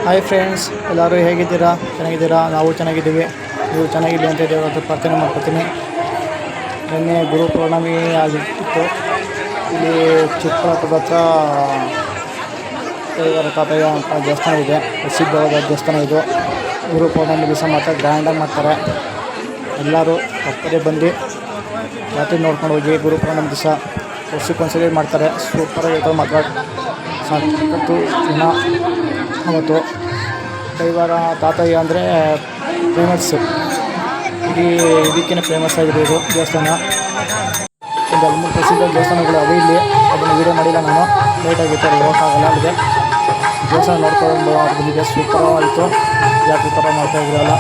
Hi friends, ಎಲ್ಲರೂ ಹೇಗಿದ್ದೀರಾ? ಚೆನ್ನಾಗಿದ್ದೀರಾ? ನಾವು ಚೆನ್ನಾಗಿದ್ದೀವಿ. ನೀವು ಚೆನ್ನಾಗಿಲ್ಲ ಅಂತ ದೇವರ ಪ್ರಾರ್ಥನೆ ಮಾಡ್ಕೊತೀನಿ. ನಿನ್ನೆ ಗುರು ಪೌರ್ಣಮಿ ಆಗಿತ್ತು. ಇಲ್ಲಿ ಚಿಕ್ಕಬಳ್ಳಾಪುರದ ಹತ್ರ ತಾತಯ್ಯ ಅಂತ ದೇವಸ್ಥಾನ ಇದೆ. ಪ್ರಸಿದ್ಧವಾದ ದೇವಸ್ಥಾನ ಇದು. ಗುರು ಪೌರ್ಣಮಿ ದಿವಸ ಮಾತ್ರ ಗ್ರ್ಯಾಂಡಾಗಿ ಮಾಡ್ತಾರೆ. ಎಲ್ಲರೂ ತಪ್ಪದೇ ಬಂದು ರಾತ್ರಿ ನೋಡ್ಕೊಂಡು ಹೋಗಿ. ಗುರು ಪೌರ್ಣಮಿ ದಿವಸ ವರ್ಷಕ್ಕೊಂದ್ಸರಿ ಮಾಡ್ತಾರೆ. ಸೂಪರಾಗಿರ್ತವೆ ಮಾತ್ರ. ಸಾಕತ್ತು ಜನ ಅವತ್ತು. ಕೈವಾರ ತಾತಯ್ಯ ಅಂದರೆ ಫೇಮಸ್ಸು. ಇದಕ್ಕೇ ಫೇಮಸ್ ಆಗಿದೆ ಇದು ದೇವಸ್ಥಾನ. ಒಂದು 2-3 ಪ್ರಸಿದ್ಧ ದೇವಸ್ಥಾನಗಳು ಅವು ಇಲ್ಲಿ. ಅದನ್ನು ವೀಡಿಯೋ ಮಾಡಿಲ್ಲ ನಾನು, ಲೇಟಾಗಿತ್ತು, ಅದು ಹೋಗೋಕ್ಕಾಗಲ್ಲ. ಅಲ್ಲಿಗೆ ದೇವಸ್ಥಾನ ನೋಡ್ಕೊಂಡು ಅವ್ರು ಬಂದಿದೆ. ಸೂಪರಾಗಿತ್ತು. ಜಾತ್ರೆ ಥರ ಮಾಡ್ತಾಯಿದ್ರಲ್ಲ,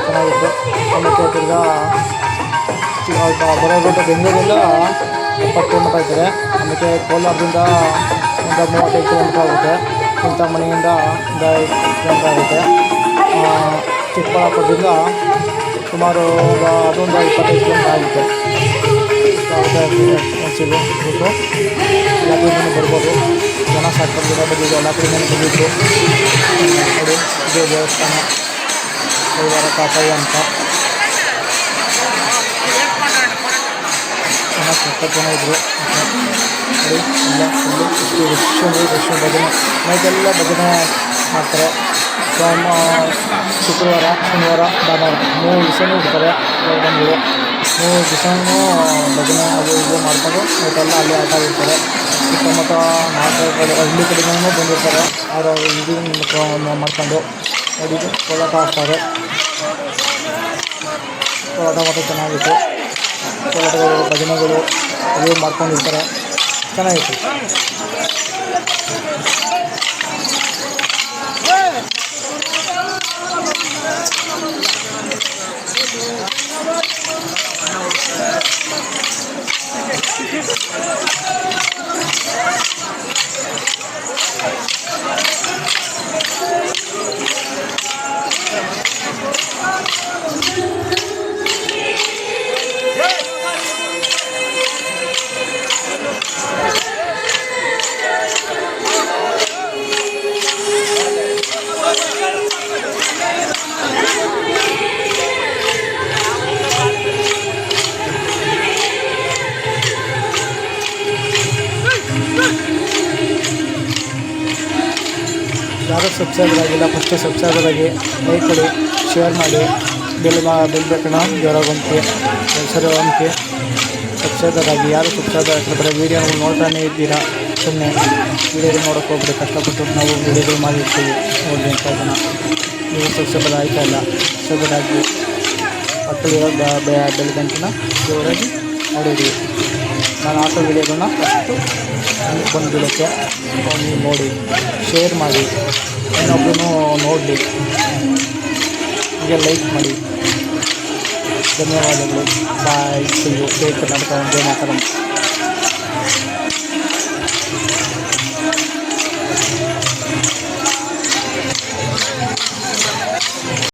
ಚೆನ್ನಾಗಿತ್ತು. ಆಮೇಲೆ ತಿರ್ಗಾ ಬರೋದು ಬೆಂಗಳೂರಿಂದ 70 ಕಿಲೋಮೀಟರ್ ಆಗ್ತದೆ. ಆಮೇಲೆ ಕೋಲಾರದಿಂದ ಒಂದು 35 ಕಿಲೋಮೀಟರ್ ಆಗುತ್ತೆ. ಚಿಂತಾಮಣಿಯಿಂದ ಒಂದು 5 ಕಿಲೋಮೀಟರ್ ಆಗುತ್ತೆ. ಚಿಕ್ಕಬಳ್ಳಾಪುರದಿಂದ ಸುಮಾರು ಅದೊಂದು 25 ಕಿಲೋಮೀಟರ್ ಆಗುತ್ತೆ. ಅನಿಸಿದ್ದು ಬಿಟ್ಟು ಎಲ್ಲ ಕಡೆಯಿಂದ ಬರ್ಬೋದು. ಜನ ಸಾಕು ಗಿಡ ಬಂದಿದ್ದು, ಎಲ್ಲ ಕಡೆಯಿಂದ ಬಂದಿದ್ದು. ನೋಡಿ, ಇದೇ ದೇವಸ್ಥಾನ ಕೈವಾರ ತಾತಯ್ಯ ಅಂತ. ಜನ ಇದ್ದರು. ನೋಡಿ, ಎಲ್ಲ ಫುಲ್ಲು ರಶ್ ಭಜನೆ. ನೈಟೆಲ್ಲ ಭಜನೆ ಮಾಡ್ತಾರೆ. ಶುಕ್ರವಾರ, ಶನಿವಾರ, ಭಾನುವಾರ 3 ದಿವಸನೂ ಇಡ್ತಾರೆ. ಗೌಡನ್ಗಳು 3 ದಿವಸನೂ ಭಜನೆ ಅದು ಇದು ಮಾಡಿಕೊಂಡು ನೈಟೆಲ್ಲ ಅಲ್ಲಿ ಆಟ ಇರ್ತಾರೆ. ಸುತ್ತಮುತ್ತ ಹಳ್ಳಿ ಕಡೆಗೂ ಬಂದಿರ್ತಾರೆ. ಅವರು ಇದು ಮಾಡ್ಕೊಂಡು ನೋಡಿದ್ದು ಕೋಲಾಟ ಆಡ್ತಾರೆ. ಕೋಲಾಟ ಮಾತ್ರ ಚೆನ್ನಾಗಿತ್ತು. ಕೋಲಾಟಗಳು, ಭಜನೆಗಳು ಅವು ಮಾಡ್ಕೊಂಡಿರ್ತಾರೆ. ಚೆನ್ನಾಗಿತ್ತು. ಯಾರು ಸಬ್ಸ್ಕ್ರೈಬರ್ ಆಗಿಲ್ಲ, ಫಸ್ಟು ಸಬ್ಸ್ಕ್ರೈಬರ್ ಆಗಿ, ಲೈಕ್ ಕೊಡಿ, ಶೇರ್ ಮಾಡಿ. ಬೆಲ್ ಬೇಕಣ್ಣ, ಜೋರಾಗಂತೆ ಹೆಸರುವಂತೆ ಸಬ್ಸ್ಕ್ರೈಬರ್ ಆಗಿ. ಯಾರು ಸಬ್ಸ್ಕ್ರೈಬರ್ ಆಗಿಲ್ಲ, ಬರೀ ವೀಡಿಯೋಗಳು ನೋಡ್ತಾನೆ ಇದ್ದೀರಾ. ಸುಮ್ಮನೆ ವೀಡಿಯೋಗಳು ನೋಡೋಕೆ ಹೋಗ್ಬಿಡಿ. ಕಷ್ಟಪಟ್ಟು ನಾವು ವೀಡಿಯೋಗಳು ಮಾಡಿರ್ತೀವಿ ನೋಡಿ ಅಂತ ಜನ. ನೀವು ಸಬ್ಸ್ಕ್ರೈಬರ್ ಆಯ್ತಾ ಇಲ್ಲ, ಸಬ್ಸ್ಕ್ರೈಬರ್ ಆಗಿ ಪಕ್ಕದಲ್ಲಿರೋ ಬೆಲ್ ಗಂಟೆನ ಜೋರಾಗಿ ನೋಡಿದ್ವಿ. ನಾನು ಹಾಕೋ ವೀಡಿಯೋಗಳನ್ನ ಫಸ್ಟು ಬಂದು ಬೀಳೋಕ್ಕೆ ನೀವು ನೋಡಿ, ಶೇರ್ ಮಾಡಿ, ಇನ್ನೊಬ್ಬರೂ ನೋಡಲಿ, ಹೀಗೆ ಲೈಕ್ ಮಾಡಿ. ಧನ್ಯವಾದಗಳು. ಬಾಯ್. ಜೈ ಕರ್ನಾಟಕ, ಜೈ ಮಾತಾಡೋಣ.